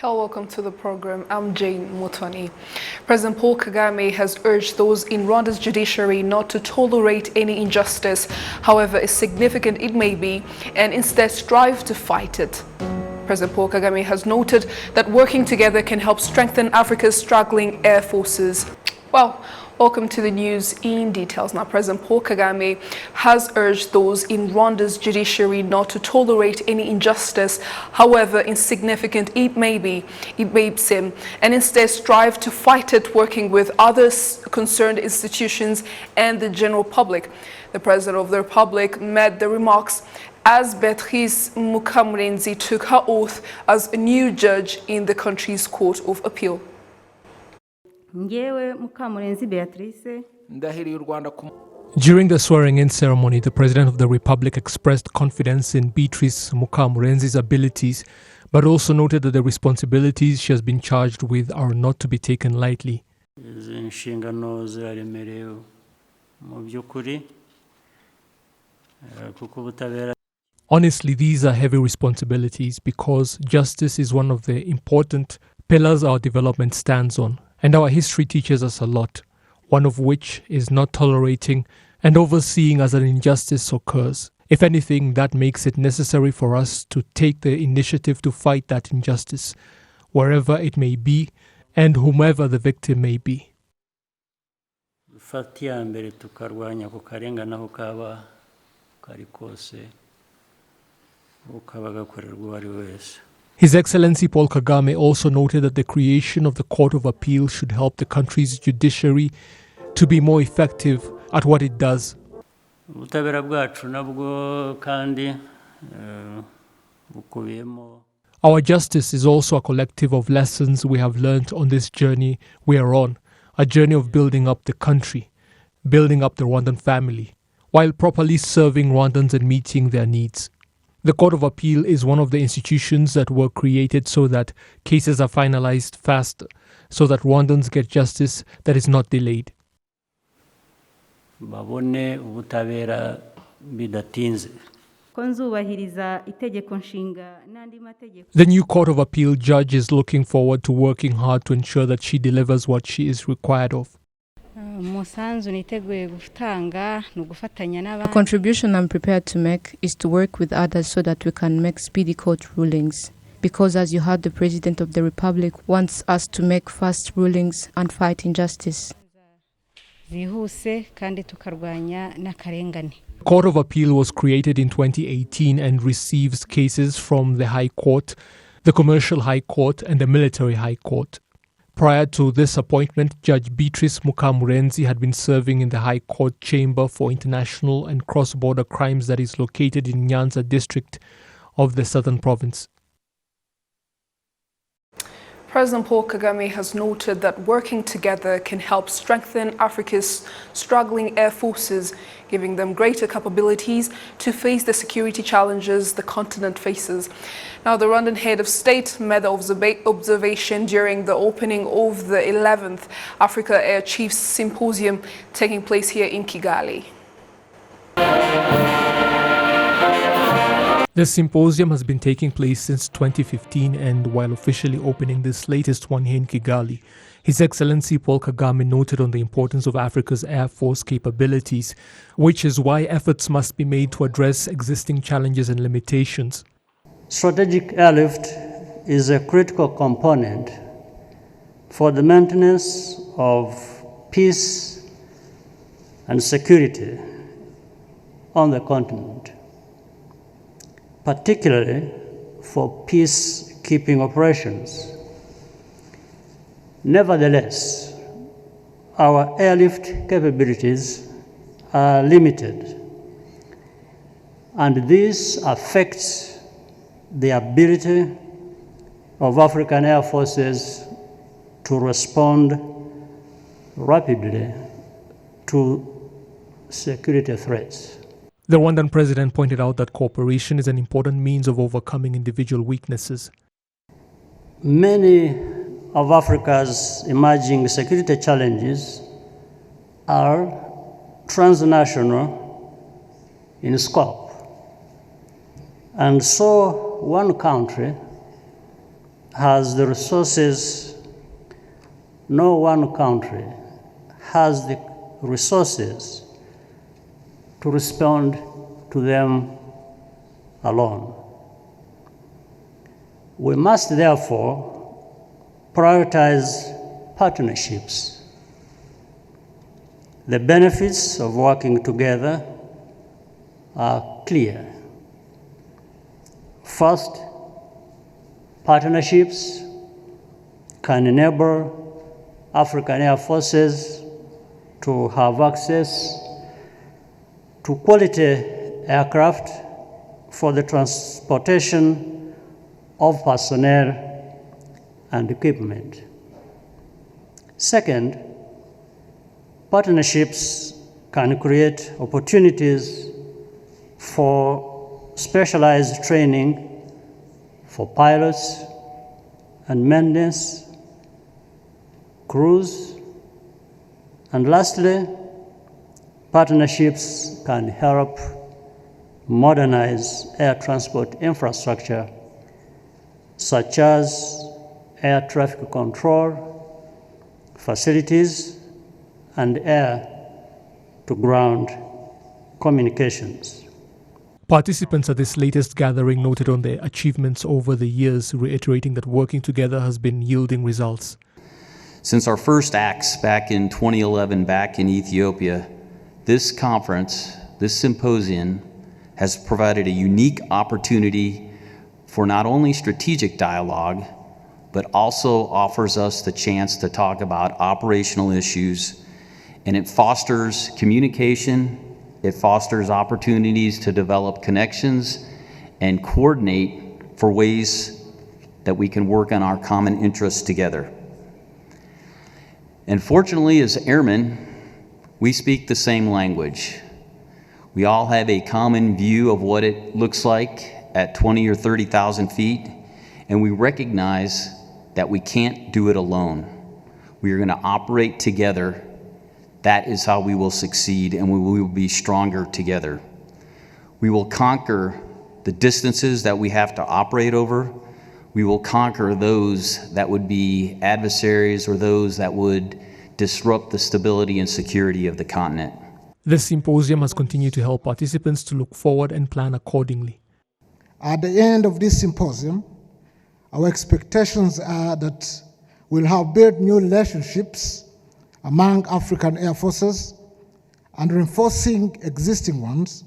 Hello, welcome to the program. I'm Jane Mutoni. President Paul Kagame has urged those in Rwanda's judiciary not to tolerate any injustice, however significant it may be, and instead strive to fight it. President Paul Kagame has noted that working together can help strengthen Africa's struggling air forces. Well, welcome to the news in details. Now, President Paul Kagame has urged those in Rwanda's judiciary not to tolerate any injustice, however insignificant it may seem, and instead strive to fight it, working with other concerned institutions and the general public. The President of the Republic made the remarks as Beatrice Mukamurenzi took her oath as a new judge in the country's Court of Appeal. During the swearing-in ceremony, the President of the Republic expressed confidence in Beatrice Mukamurenzi's abilities, but also noted that the responsibilities she has been charged with are not to be taken lightly. Honestly, these are heavy responsibilities because justice is one of the important pillars our development stands on. And our history teaches us a lot, one of which is not tolerating and overseeing as an injustice occurs. If anything, that makes it necessary for us to take the initiative to fight that injustice, wherever it may be and whomever the victim may be. His Excellency Paul Kagame also noted that the creation of the Court of Appeal should help the country's judiciary to be more effective at what it does. Our justice is also a collective of lessons we have learned on this journey we are on, a journey of building up the country, building up the Rwandan family, while properly serving Rwandans and meeting their needs. The Court of Appeal is one of the institutions that were created so that cases are finalized fast, so that Rwandans get justice that is not delayed. The new Court of Appeal judge is looking forward to working hard to ensure that she delivers what she is required of. The contribution I'm prepared to make is to work with others so that we can make speedy court rulings. Because as you heard, the President of the Republic wants us to make fast rulings and fight injustice. The Court of Appeal was created in 2018 and receives cases from the High Court, the Commercial High Court and the Military High Court. Prior to this appointment, Judge Beatrice Mukamurenzi had been serving in the High Court Chamber for International and Cross-Border Crimes that is located in Nyanza district of the Southern Province. President Paul Kagame has noted that working together can help strengthen Africa's struggling air forces, giving them greater capabilities to face the security challenges the continent faces. Now, the Rwandan head of state made the observation during the opening of the 11th Africa Air Chiefs Symposium taking place here in Kigali. The symposium has been taking place since 2015, and while officially opening this latest one here in Kigali, His Excellency Paul Kagame noted on the importance of Africa's air force capabilities, which is why efforts must be made to address existing challenges and limitations. Strategic airlift is a critical component for the maintenance of peace and security on the continent, particularly for peacekeeping operations. Nevertheless, our airlift capabilities are limited, and this affects the ability of African air forces to respond rapidly to security threats. The Rwandan president pointed out that cooperation is an important means of overcoming individual weaknesses. Many of Africa's emerging security challenges are transnational in scope. And so one country has the resources, no one country has the resources to respond to them alone. We must therefore prioritize partnerships. The benefits of working together are clear. First, partnerships can enable African Air Forces to have access to quality aircraft for the transportation of personnel and equipment. Second, partnerships can create opportunities for specialized training for pilots and maintenance, crews, and lastly, partnerships can help modernize air transport infrastructure, such as air traffic control facilities and air-to-ground communications. Participants at this latest gathering noted on their achievements over the years, reiterating that working together has been yielding results. Since our first acts back in 2011 back in Ethiopia, this conference, this symposium, has provided a unique opportunity for not only strategic dialogue, but also offers us the chance to talk about operational issues, and it fosters communication. It fosters opportunities to develop connections and coordinate for ways that we can work on our common interests together. And fortunately, as airmen, we speak the same language. We all have a common view of what it looks like at 20 or 30,000 feet, and we recognize that we can't do it alone. We are going to operate together. That is how we will succeed, and we will be stronger together. We will conquer the distances that we have to operate over. We will conquer those that would be adversaries or those that would disrupt the stability and security of the continent. This symposium has continued to help participants to look forward and plan accordingly. At the end of this symposium, our expectations are that we'll have built new relationships among African Air Forces and reinforcing existing ones,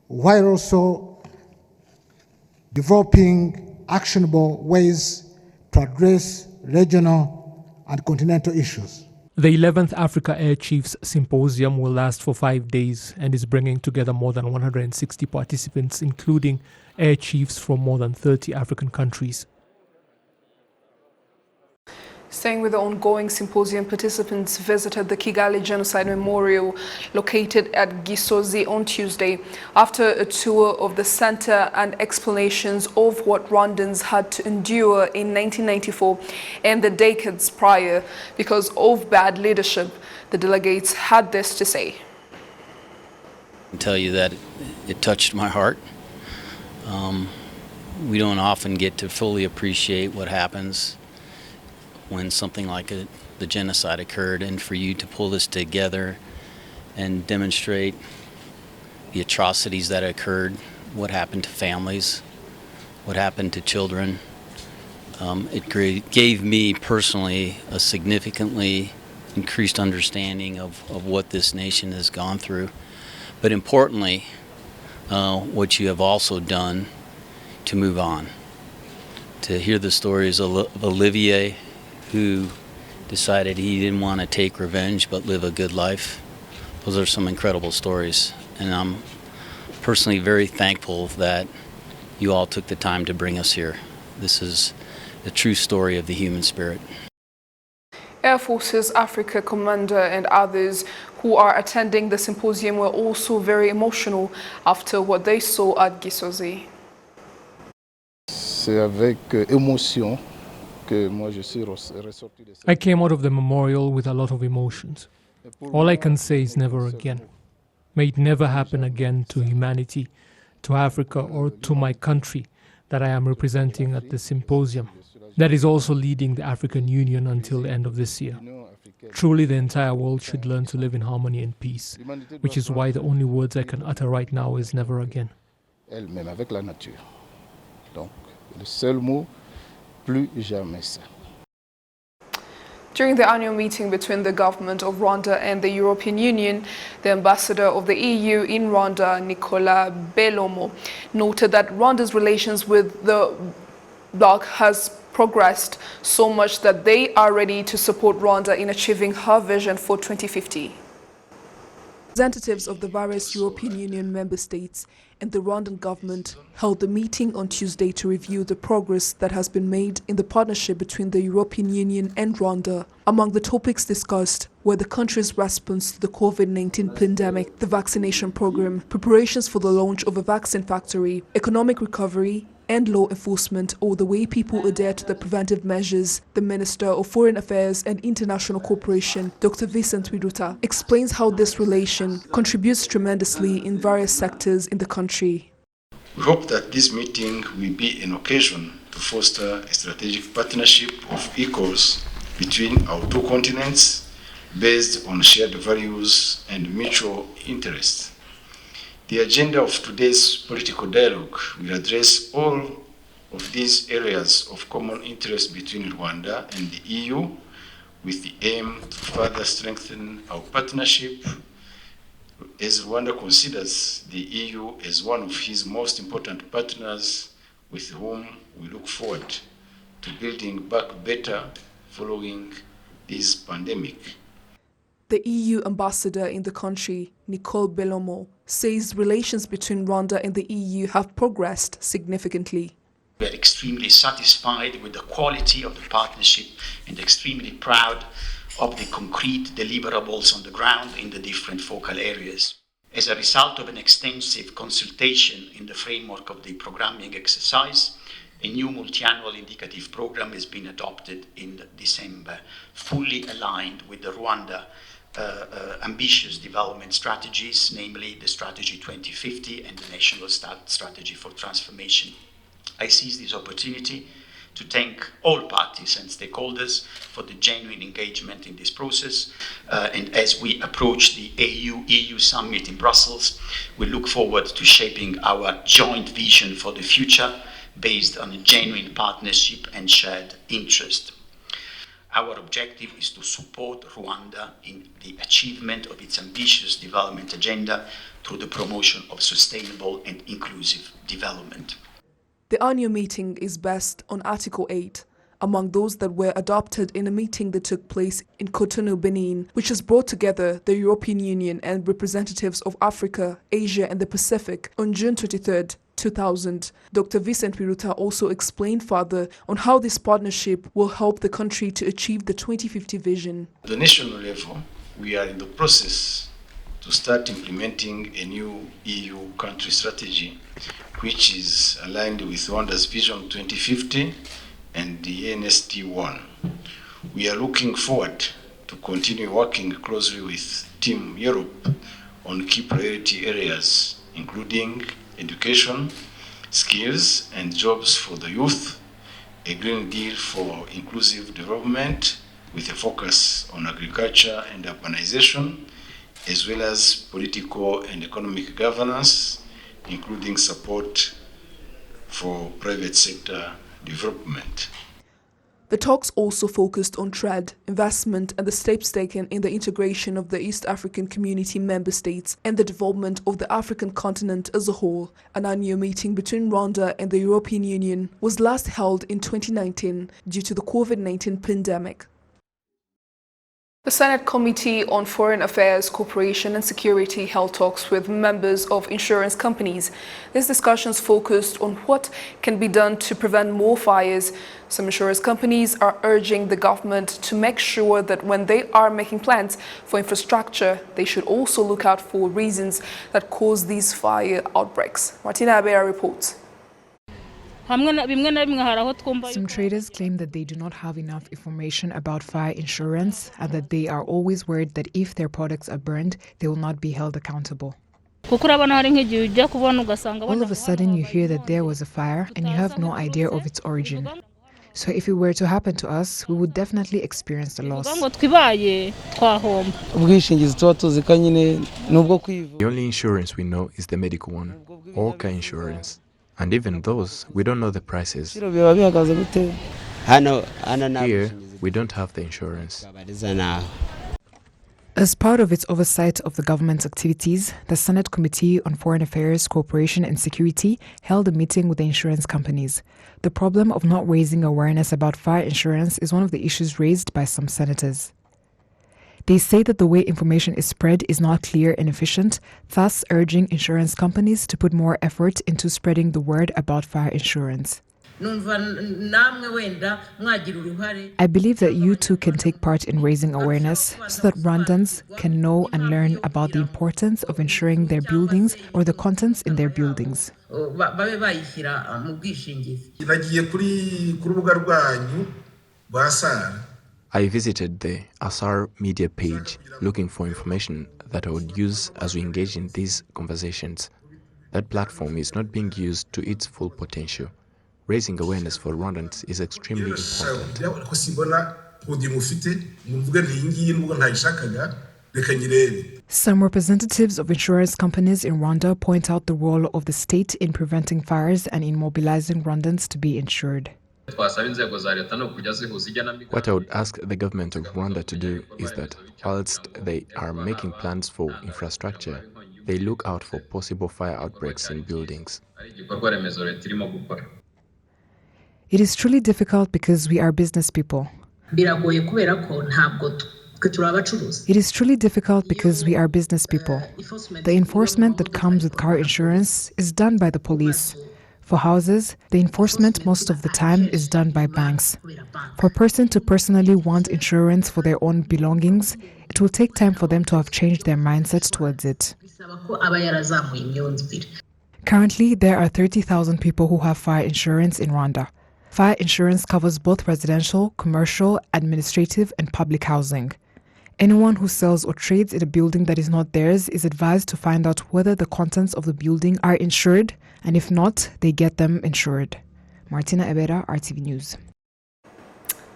while also developing actionable ways to address regional and continental issues. The 11th Africa Air Chiefs Symposium will last for 5 days and is bringing together more than 160 participants, including air chiefs from more than 30 African countries. Staying with the ongoing symposium, participants visited the Kigali Genocide Memorial located at Gisozi on Tuesday. After a tour of the center and explanations of what Rwandans had to endure in 1994 and the decades prior because of bad leadership, the delegates had this to say. I can tell you that it touched my heart. We don't often get to fully appreciate what happens when something like the genocide occurred, and for you to pull this together and demonstrate the atrocities that occurred, what happened to families, what happened to children, it gave me personally a significantly increased understanding of what this nation has gone through. But importantly, what you have also done to move on. To hear the stories of Olivier, who decided he didn't want to take revenge but live a good life. Those are some incredible stories, and I'm personally very thankful that you all took the time to bring us here. This is the true story of the human spirit. Air Forces Africa Commander and others who are attending the symposium were also very emotional after what they saw at Gisozi. C'est avec émotion. I came out of the memorial with a lot of emotions. All I can say is never again. May it never happen again to humanity, to Africa, or to my country that I am representing at the symposium. that is also leading the African Union until the end of this year. Truly, the entire world should learn to live in harmony and peace, which is why the only words I can utter right now is never again. Elle-même avec la nature. Donc, le seul mot, plus jamais ça. During the annual meeting between the government of Rwanda and the European Union, the ambassador of the EU in Rwanda, Nicola Belomo, noted that Rwanda's relations with the bloc has progressed so much that they are ready to support Rwanda in achieving her vision for 2050. Representatives of the various European Union member states and the Rwandan government held a meeting on Tuesday to review the progress that has been made in the partnership between the European Union and Rwanda. Among the topics discussed were the country's response to the COVID-19 pandemic, the vaccination program, preparations for the launch of a vaccine factory, economic recovery, and law enforcement, or the way people adhere to the preventive measures. The Minister of Foreign Affairs and International Cooperation, Dr. Vincent Wiruta, explains how this relation contributes tremendously in various sectors in the country. We hope that this meeting will be an occasion to foster a strategic partnership of equals between our two continents based on shared values and mutual interests. The agenda of today's political dialogue will address all of these areas of common interest between Rwanda and the EU, with the aim to further strengthen our partnership, as Rwanda considers the EU as one of his most important partners, with whom we look forward to building back better following this pandemic. The EU ambassador in the country, Nicole Belomo, says relations between Rwanda and the EU have progressed significantly. We are extremely satisfied with the quality of the partnership and extremely proud of the concrete deliverables on the ground in the different focal areas. As a result of an extensive consultation in the framework of the programming exercise, a new multi-annual indicative program has been adopted in December, fully aligned with the Rwanda ambitious development strategies, namely the Strategy 2050 and the National Strategy for Transformation. I seize this opportunity to thank all parties and stakeholders for the genuine engagement in this process. And as we approach the EU summit in Brussels, we look forward to shaping our joint vision for the future based on a genuine partnership and shared interest. Our objective is to support Rwanda in the achievement of its ambitious development agenda through the promotion of sustainable and inclusive development. The annual meeting is based on Article 8, among those that were adopted in a meeting that took place in Cotonou, Benin, which has brought together the European Union and representatives of Africa, Asia and the Pacific on June 23, 2000. Dr. Vincent Wiruta also explained further on how this partnership will help the country to achieve the 2050 vision. At the national level, we are in the process to start implementing a new EU country strategy, which is aligned with Rwanda's Vision 2050 and the NST1. We are looking forward to continue working closely with Team Europe on key priority areas, including education, skills and jobs for the youth, a Green Deal for inclusive development with a focus on agriculture and urbanization, as well as political and economic governance, including support for private sector development. The talks also focused on trade, investment and the steps taken in the integration of the East African Community member states and the development of the African continent as a whole. An annual meeting between Rwanda and the European Union was last held in 2019 due to the COVID-19 pandemic. The Senate Committee on Foreign Affairs, Cooperation and Security held talks with members of insurance companies. These discussions focused on what can be done to prevent more fires. Some insurance companies are urging the government to make sure that when they are making plans for infrastructure, they should also look out for reasons that cause these fire outbreaks. Martina Abera reports. Some traders claim that they do not have enough information about fire insurance and that they are always worried that if their products are burned, they will not be held accountable. All of a sudden you hear that there was a fire and you have no idea of its origin. So if it were to happen to us, we would definitely experience the loss. The only insurance we know is the medical one, or car insurance. And even those, we don't know the prices. Here, we don't have the insurance. As part of its oversight of the government's activities, the Senate Committee on Foreign Affairs, Cooperation and Security held a meeting with the insurance companies. The problem of not raising awareness about fire insurance is one of the issues raised by some senators. They say that the way information is spread is not clear and efficient, thus urging insurance companies to put more effort into spreading the word about fire insurance. I believe that you too can take part in raising awareness so that Rwandans can know and learn about the importance of insuring their buildings or the contents in their buildings. I visited the ASAR media page looking for information that I would use as we engage in these conversations. That platform is not being used to its full potential. Raising awareness for Rwandans is extremely important. Some representatives of insurance companies in Rwanda point out the role of the state in preventing fires and in mobilizing Rwandans to be insured. What I would ask the government of Rwanda to do is that whilst they are making plans for infrastructure, they look out for possible fire outbreaks in buildings. It is truly difficult because we are business people. It is truly difficult because we are business people. The enforcement that comes with car insurance is done by the police. For houses, the enforcement most of the time is done by banks. For a person to personally want insurance for their own belongings, it will take time for them to have changed their mindsets towards it. Currently, there are 30,000 people who have fire insurance in Rwanda. Fire insurance covers both residential, commercial, administrative, and public housing. Anyone who sells or trades in a building that is not theirs is advised to find out whether the contents of the building are insured, and if not, they get them insured. Martina Ebera, RTV News.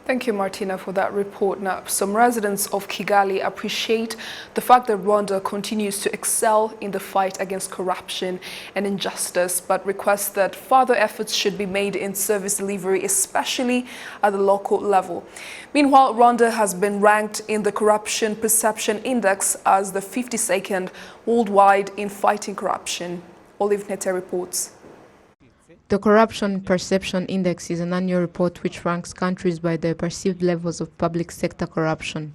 Thank you, Martina, for that report. Now, some residents of Kigali appreciate the fact that Rwanda continues to excel in the fight against corruption and injustice, but request that further efforts should be made in service delivery, especially at the local level. Meanwhile, Rwanda has been ranked in the Corruption Perception Index as the 52nd worldwide in fighting corruption. Olive Nete reports. The Corruption Perception Index is an annual report which ranks countries by their perceived levels of public sector corruption.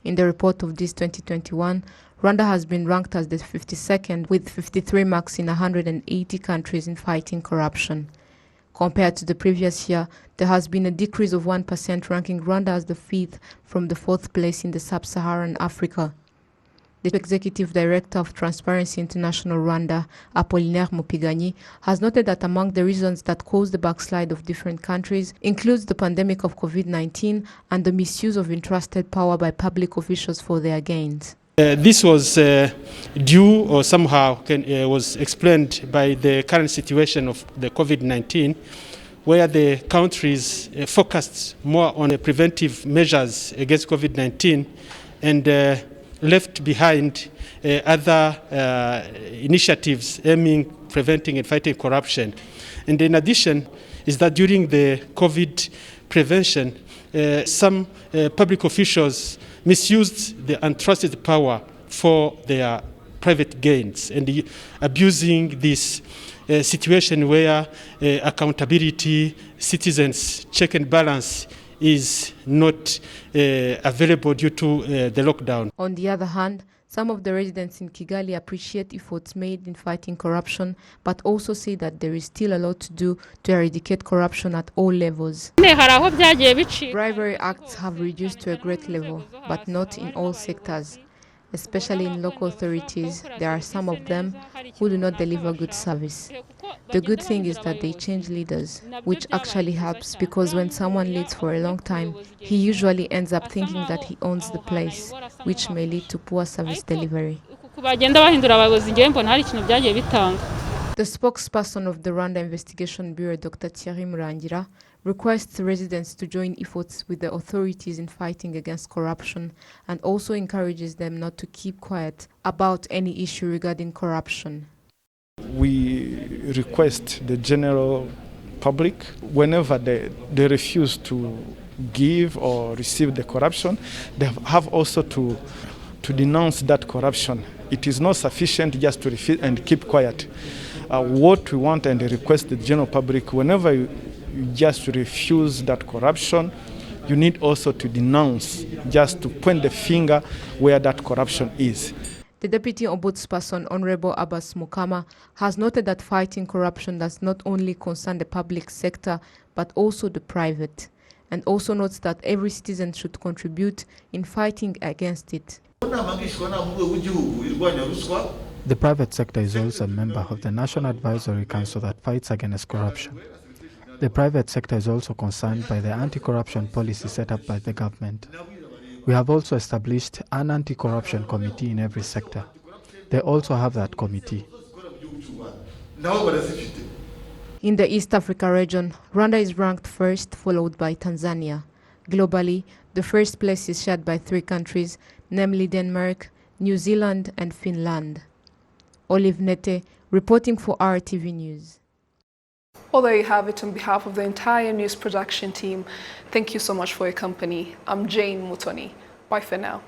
In the report of this 2021, Rwanda has been ranked as the 52nd with 53 marks in 180 countries in fighting corruption. Compared to the previous year, there has been a decrease of 1%, ranking Rwanda as the 5th from the 4th place in the sub-Saharan Africa. The Executive Director of Transparency International Rwanda, Apollinaire Mupiganyi, has noted that among the reasons that caused the backslide of different countries includes the pandemic of COVID-19 and the misuse of entrusted power by public officials for their gains. This was due or somehow was explained by the current situation of the COVID-19, where the countries focused more on preventive measures against COVID-19 and left behind other initiatives aiming preventing and fighting corruption. And in addition is that during the COVID prevention, some public officials misused the entrusted power for their private gains and abusing this situation where accountability, citizens' check and balance is not available due to the lockdown. On the other hand, some of the residents in Kigali appreciate efforts made in fighting corruption, but also say that there is still a lot to do to eradicate corruption at all levels. Bribery acts have reduced to a great level, but not in all sectors. Especially in local authorities, there are some of them who do not deliver good service. The good thing is that they change leaders, which actually helps because when someone leads for a long time, he usually ends up thinking that he owns the place, which may lead to poor service delivery. The spokesperson of the Rwanda Investigation Bureau, Dr. Thierry Murangira, requests residents to join efforts with the authorities in fighting against corruption, and also encourages them not to keep quiet about any issue regarding corruption. We request the general public, whenever they refuse to give or receive the corruption, they have also to denounce that corruption. It is not sufficient just to refuse and keep quiet. What we want and request the general public, whenever you just refuse that corruption, you need also to denounce, just to point the finger where that corruption is. The Deputy Ombudsperson, Honorable Abbas Mukama, has noted that fighting corruption does not only concern the public sector, but also the private, and also notes that every citizen should contribute in fighting against it. The private sector is also a member of the National Advisory Council that fights against corruption. The private sector is also concerned by the anti-corruption policy set up by the government. We have also established an anti-corruption committee in every sector. They also have that committee. In the East Africa region, Rwanda is ranked first, followed by Tanzania. Globally, the first place is shared by 3 countries, namely Denmark, New Zealand, and Finland. Olive Nete, reporting for RwandaTV News. Well, there you have it. On behalf of the entire news production team, thank you so much for your company. I'm Jane Mutoni. Bye for now.